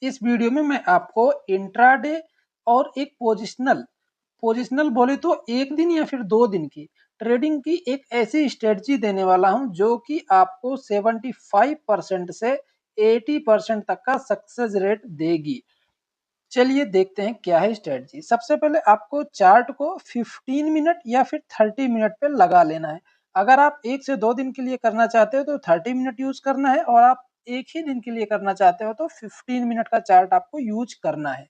इस वीडियो में मैं आपको इंट्राडे और एक पोजिशनल बोले तो 1 दिन या फिर 2 दिन की ट्रेडिंग की एक ऐसी स्ट्रेटजी देने वाला हूं जो कि आपको 75% से 80% तक का सक्सेस रेट देगी। चलिए देखते हैं क्या है स्ट्रेटजी। सबसे पहले आपको चार्ट को 15 मिनट या फिर 30 मिनट पे लगा लेना है। अगर आप 1 से 2 दिन के लिए करना चाहते हो तो 30 मिनट यूज करना है, और आप एक ही दिन के लिए करना चाहते हो तो 15 मिनट का चार्ट आपको यूज करना है।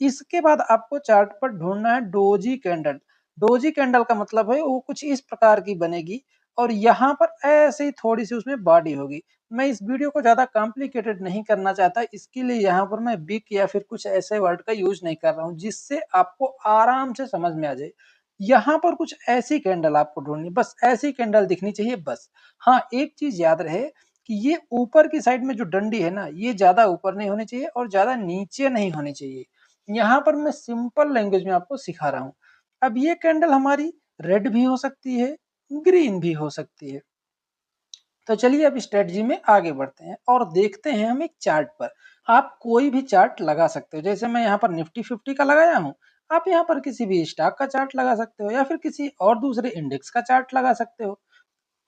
इसके बाद आपको चार्ट पर ढूंढना है डोजी कैंडल। डोजी कैंडल का मतलब है वो कुछ इस प्रकार की बनेगी और यहाँ पर ऐसे ही थोड़ी सी उसमें बॉडी होगी। मैं इस वीडियो को ज्यादा कॉम्प्लिकेटेड नहीं करना चाहता, इसके लिए यहाँ पर मैं बिग या फिर कुछ ऐसे वर्ड का यूज नहीं कर रहा हूँ जिससे आपको आराम से समझ में आ जाए। यहाँ पर कुछ ऐसी कैंडल आपको ढूंढनी, बस ऐसी कैंडल दिखनी चाहिए बस। हाँ, एक चीज याद रहे कि ये ऊपर की साइड में जो डंडी है ना, ये ज्यादा ऊपर नहीं होनी चाहिए और ज्यादा नीचे नहीं होनी चाहिए। यहाँ पर मैं सिंपल लैंग्वेज में आपको सिखा रहा हूँ। अब ये कैंडल हमारी रेड भी हो सकती है, ग्रीन भी हो सकती है। तो चलिए अब स्ट्रेटजी में आगे बढ़ते हैं और देखते हैं हम एक चार्ट पर। आप कोई भी चार्ट लगा सकते हो, जैसे मैं यहाँ पर निफ्टी 50 का लगाया हूँ। आप यहाँ पर किसी भी स्टॉक का चार्ट लगा सकते हो या फिर किसी और दूसरे इंडेक्स का चार्ट लगा सकते हो।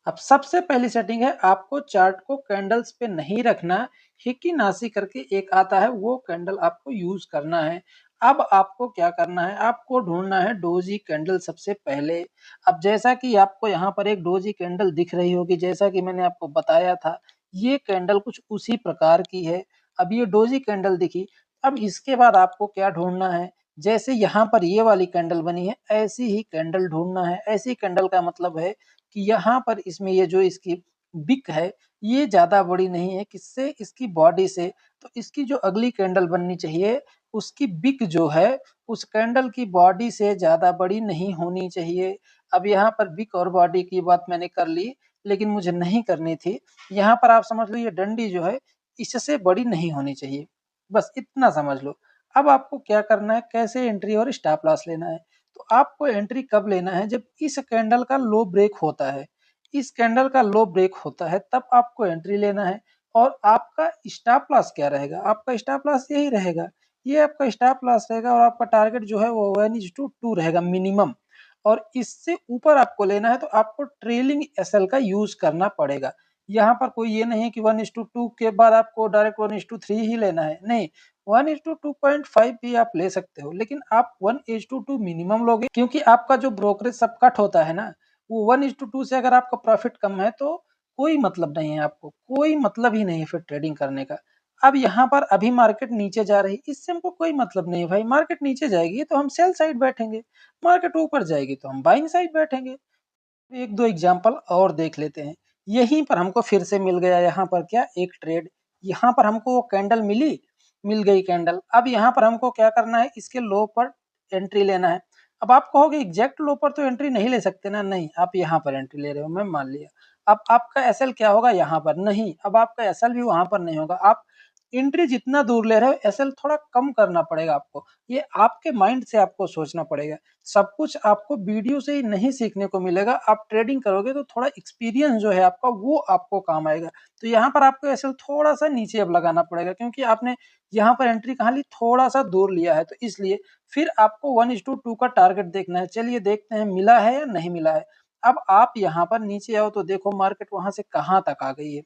अब सबसे पहली सेटिंग है, आपको चार्ट को कैंडल्स पे नहीं रखना। हिकी नासी करके एक आता है, वो कैंडल आपको यूज करना है। अब आपको क्या करना है, आपको ढूंढना है डोजी कैंडल सबसे पहले। अब जैसा कि आपको यहाँ पर एक डोजी कैंडल दिख रही होगी, जैसा कि मैंने आपको बताया था, ये कैंडल कुछ उसी प्रकार की है। अब ये डोजी कैंडल दिखी। अब इसके बाद आपको क्या ढूंढना है, जैसे यहाँ पर ये वाली कैंडल बनी है, ऐसी ही कैंडल ढूंढना है। ऐसी कैंडल का मतलब है कि यहाँ पर इसमें ये जो इसकी बिक है, ये ज्यादा बड़ी नहीं है किससे, इसकी बॉडी से। तो इसकी जो अगली कैंडल बननी चाहिए, उसकी बिक जो है उस कैंडल की बॉडी से ज्यादा बड़ी नहीं होनी चाहिए। अब यहाँ पर बिक और बॉडी की बात मैंने कर ली, लेकिन मुझे नहीं करनी थी। यहाँ पर आप समझ लो ये डंडी जो है इससे बड़ी नहीं होनी चाहिए, बस इतना समझ लो। अब आपको क्या करना है, कैसे एंट्री और स्टॉप लॉस लेना है। तो आपको एंट्री कब लेना है, जब इस कैंडल का लो ब्रेक होता है। इस कैंडल का लो ब्रेक होता है तब आपको एंट्री लेना है। और आपका स्टॉप लॉस क्या रहेगा, आपका स्टॉप लॉस यही रहेगा, ये आपका स्टॉप लॉस रहेगा। और आपका टारगेट जो है वो 1:2 रहेगा मिनिमम। और इससे ऊपर आपको लेना है तो आपको ट्रेलिंग एसएल का यूज करना पड़ेगा। यहाँ पर कोई ये नहीं कि 1:2 के बाद आपको डायरेक्ट 1:3 ही लेना है, नहीं। 1:2.5 भी आप ले सकते हो, लेकिन आप 1:2 मिनिमम लोगे, क्योंकि आपका जो ब्रोकरेज सब कट होता है ना, वो 1:2 से अगर आपका प्रॉफिट कम है तो कोई मतलब नहीं है, आपको कोई मतलब ही नहीं है फिर ट्रेडिंग करने का। अब यहाँ पर अभी मार्केट नीचे जा रही, इससे हमको कोई मतलब नहीं है भाई। मार्केट नीचे जाएगी तो हम सेल साइड बैठेंगे, मार्केट ऊपर जाएगी तो हम बाइंग साइड बैठेंगे। एक दो एग्जांपल और देख लेते हैं। यहीं पर हमको फिर से मिल गया, यहाँ पर क्या, एक ट्रेड। यहाँ पर हमको वो कैंडल मिल गई कैंडल। अब यहाँ पर हमको क्या करना है, इसके लो पर एंट्री लेना है। अब आप कहोगे एग्जैक्ट लो पर तो एंट्री नहीं ले सकते ना, नहीं, आप यहाँ पर एंट्री ले रहे हो, मैं मान लिया। अब आपका एसएल क्या होगा, यहाँ पर नहीं। अब आपका एसएल भी वहां पर नहीं होगा। आप एंट्री जितना दूर ले रहे हो, एसएल थोड़ा कम करना पड़ेगा आपको। ये आपके माइंड से आपको सोचना पड़ेगा। सब कुछ आपको वीडियो से ही नहीं सीखने को मिलेगा। आप ट्रेडिंग करोगे तो थोड़ा एक्सपीरियंस जो है आपका वो आपको काम आएगा। तो यहाँ पर आपको एसएल थोड़ा सा नीचे अब लगाना पड़ेगा, क्योंकि आपने यहाँ पर एंट्री कहाँ ली, थोड़ा सा दूर लिया है, तो इसलिए फिर आपको 1:2 का टारगेट देखना है। चलिए देखते हैं मिला है या नहीं मिला है। अब आप यहाँ पर नीचे आओ तो देखो मार्केट वहां से कहाँ तक आ गई है।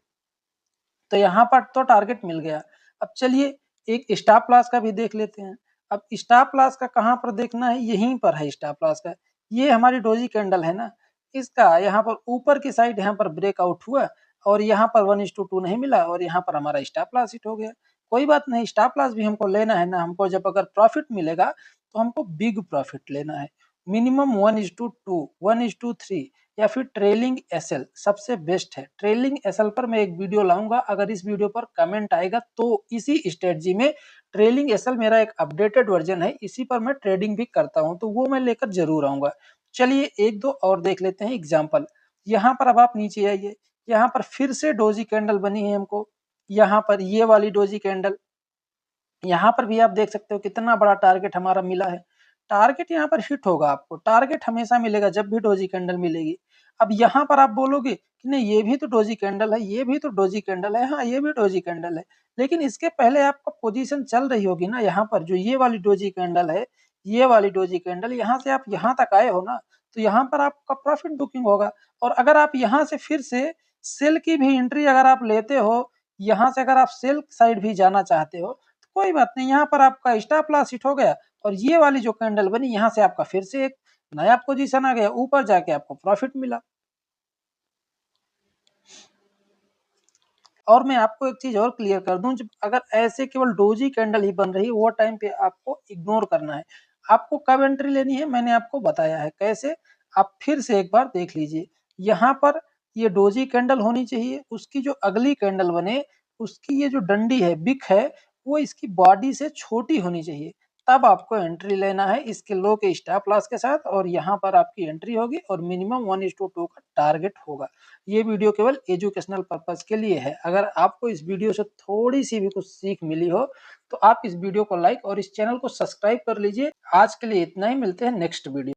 तो यहाँ पर तो टारगेट मिल गया। अब चलिए एक स्टॉप लॉस का भी देख लेते हैं। अब स्टॉप लॉस का कहाँ पर देखना है, यहीं पर है स्टॉप लॉस का। ये हमारी डोजी कैंडल है ना, इसका यहाँ पर ऊपर की साइड यहाँ पर ब्रेकआउट हुआ और यहाँ पर 1:2 नहीं मिला और यहाँ पर हमारा स्टॉप लॉस हिट हो गया। कोई बात नहीं, स्टॉप लॉस भी हमको लेना है ना। हमको जब अगर प्रॉफिट मिलेगा तो हमको बिग प्रॉफिट लेना है। मिनिमम 1:2, 1:3 या फिर ट्रेलिंग एसएल सबसे बेस्ट है। ट्रेलिंग एसएल पर मैं एक वीडियो लाऊंगा, अगर इस वीडियो पर कमेंट आएगा तो इसी स्ट्रेटजी में ट्रेलिंग एसएल मेरा एक अपडेटेड वर्जन है, इसी पर मैं ट्रेडिंग भी करता हूं, तो वो मैं लेकर जरूर आऊंगा। चलिए एक दो और देख लेते हैं एग्जाम्पल। यहाँ पर अब आप नीचे आइए, यहाँ पर फिर से डोजी कैंडल बनी है हमको। यहाँ पर ये वाली डोजी कैंडल, यहाँ पर भी आप देख सकते हो कितना बड़ा टारगेट हमारा मिला है। टारगेट यहाँ पर हिट होगा, आपको टारगेट हमेशा मिलेगा जब भी डोजी कैंडल मिलेगी। अब यहाँ पर आप बोलोगे कि नहीं ये भी तो डोजी कैंडल है, ये भी तो डोजी कैंडल है, हाँ ये भी डोजी कैंडल है, लेकिन इसके पहले आपका पोजीशन चल रही होगी ना, यहाँ पर जो ये वाली डोजी कैंडल है, ये वाली डोजी कैंडल, यहाँ से आप यहाँ तक आए हो ना, तो यहाँ पर आपका प्रॉफिट बुकिंग होगा। और अगर आप यहाँ से फिर से सेल की भी एंट्री अगर आप लेते हो, यहाँ से अगर आप सेल साइड भी जाना चाहते हो तो कोई बात नहीं, यहाँ पर आपका स्टॉप लॉस हिट हो गया और ये वाली जो कैंडल बनी यहाँ से आपका फिर से एक नया पोजीशन आ गया, ऊपर जाके आपको प्रॉफिट मिला। और मैं आपको एक चीज और क्लियर कर दूं, जब अगर ऐसे केवल डोजी कैंडल ही बन रही है वो टाइम पे आपको इग्नोर करना है। आपको कब एंट्री लेनी है मैंने आपको बताया है कैसे, आप फिर से एक बार देख लीजिए। यहाँ पर ये डोजी कैंडल होनी चाहिए, उसकी जो अगली कैंडल बने उसकी ये जो डंडी है, बिक है, वो इसकी बॉडी से छोटी होनी चाहिए, तब आपको एंट्री लेना है इसके लो के स्टॉप लॉस के साथ, और यहाँ पर आपकी एंट्री होगी और मिनिमम 1:2 का टारगेट होगा। ये वीडियो केवल एजुकेशनल पर्पस के लिए है। अगर आपको इस वीडियो से थोड़ी सी भी कुछ सीख मिली हो तो आप इस वीडियो को लाइक और इस चैनल को सब्सक्राइब कर लीजिए। आज के लिए इतना ही, मिलते हैं नेक्स्ट वीडियो।